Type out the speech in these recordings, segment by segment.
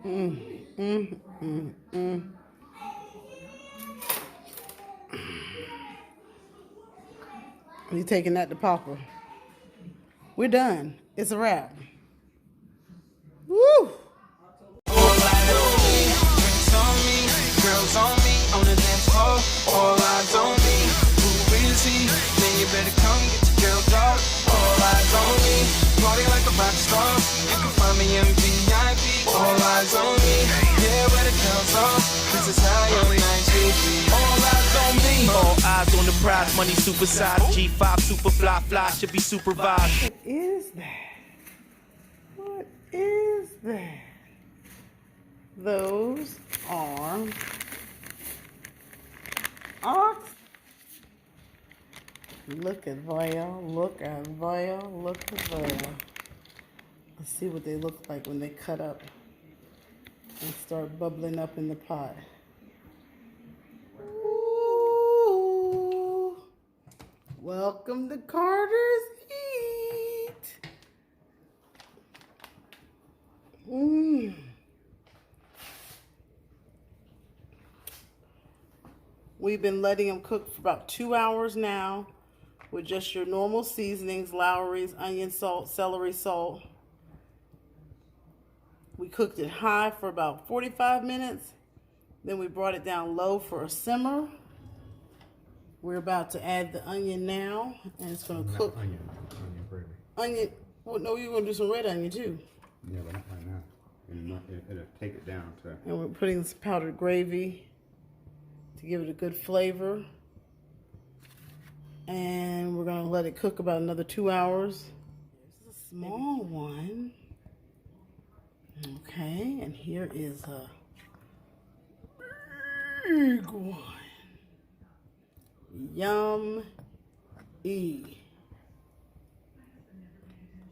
You taking that to Papa? We're done. It's a wrap. Woo! Girls on me, on the dance floor, all eyes on me. Who is he? Then you better come get your girl dog. All eyes on me, party like a rock star. You can find me in VIP. All eyes on me, yeah, where the girls are. This is how your night should be. All eyes on me, all eyes on the prize. Money supersized, G5 super fly, fly should be supervised. What is that? What is that? Those are ox. Look at Vaya, look at Vaya, look at Vaya. Let's see what they look like when they cut up and start bubbling up in the pot. Ooh. Welcome to Carter's Eat. We've been letting them cook for about 2 hours now with just your normal seasonings, Lowry's, onion salt, celery salt. We cooked it high for about 45 minutes. Then we brought it down low for a simmer. We're about to add the onion now, and it's going to cook. Onion gravy. Onion, well, no, you're going to do some red onion too. Yeah, but not right now. It'll take it down to. And we're putting some powdered gravy to give it a good flavor. And we're going to let it cook about another 2 hours. There's a small one. Okay, and here is a big one. Yum-y.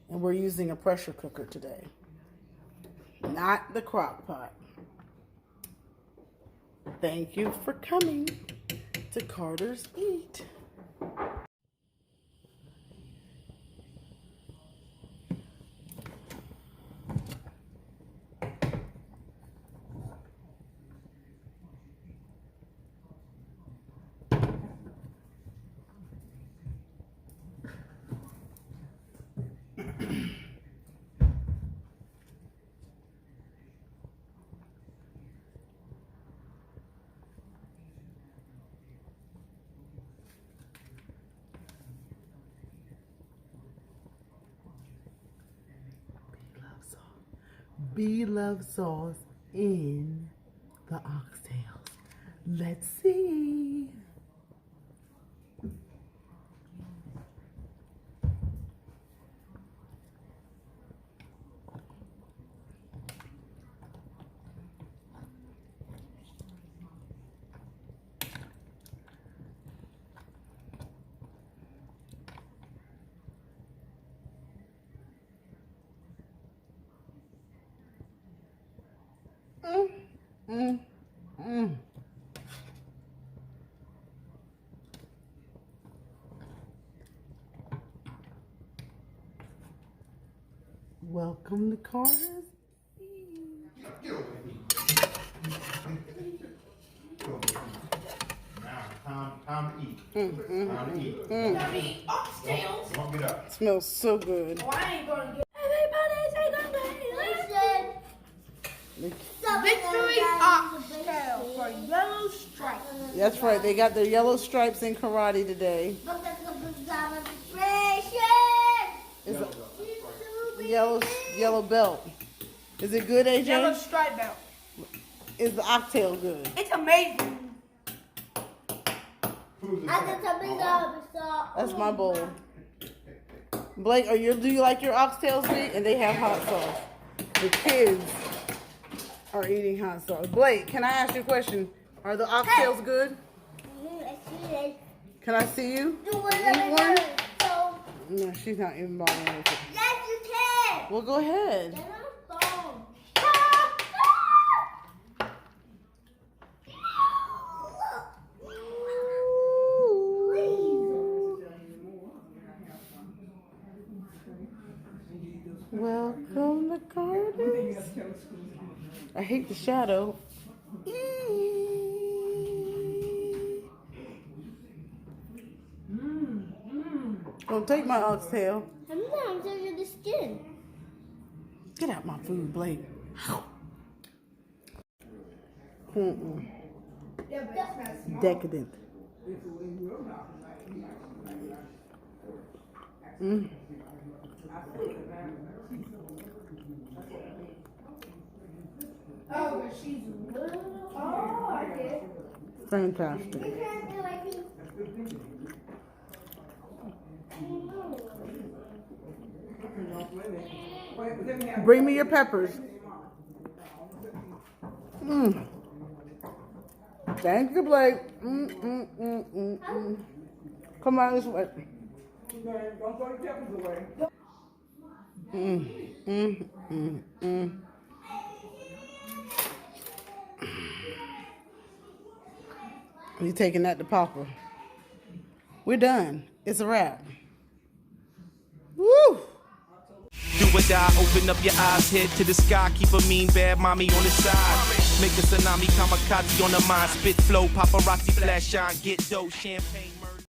And we're using a pressure cooker today, not the crock pot. Thank you for coming to Carter's Eat. Love sauce in the oxtails. Let's see. Welcome to Carter's Eat. Now, time to eat. Time to eat. Oxtails. Don't get up. Smells so good. Oh, I ain't gonna get. Everybody say listen. Victory Oxtails for yellow stripes. That's right. They got their yellow stripes in karate today. It's a yellow belt. Is it good, AJ? Yellow stripe belt. Is the oxtail good? It's amazing. That's my bowl. Blake, do you like your oxtails big? And they have hot sauce. The kids are eating hot sauce. Blake, can I ask you a question? Are the oxtails good? Can I see you? Eat one? No, she's not even bothering with it. Yes, you can. Well, go ahead. Get on the phone. Welcome to Carter's. I hate the shadow. Don't take my oxtail. Sometimes under the skin. Get out my food, Blake. Decadent. Oh, but she's little. Oh, I get. Fantastic. Bring me your peppers. Thank you, Blake. Come on this way. Don't throw the peppers away. You taking that to Papa? We're done. It's a wrap. Woo! Do or die, open up your eyes, head to the sky, keep a mean bad mommy on the side. Make a tsunami, kamikaze on the mind, spit flow, paparazzi, flash shine, get dough, champagne.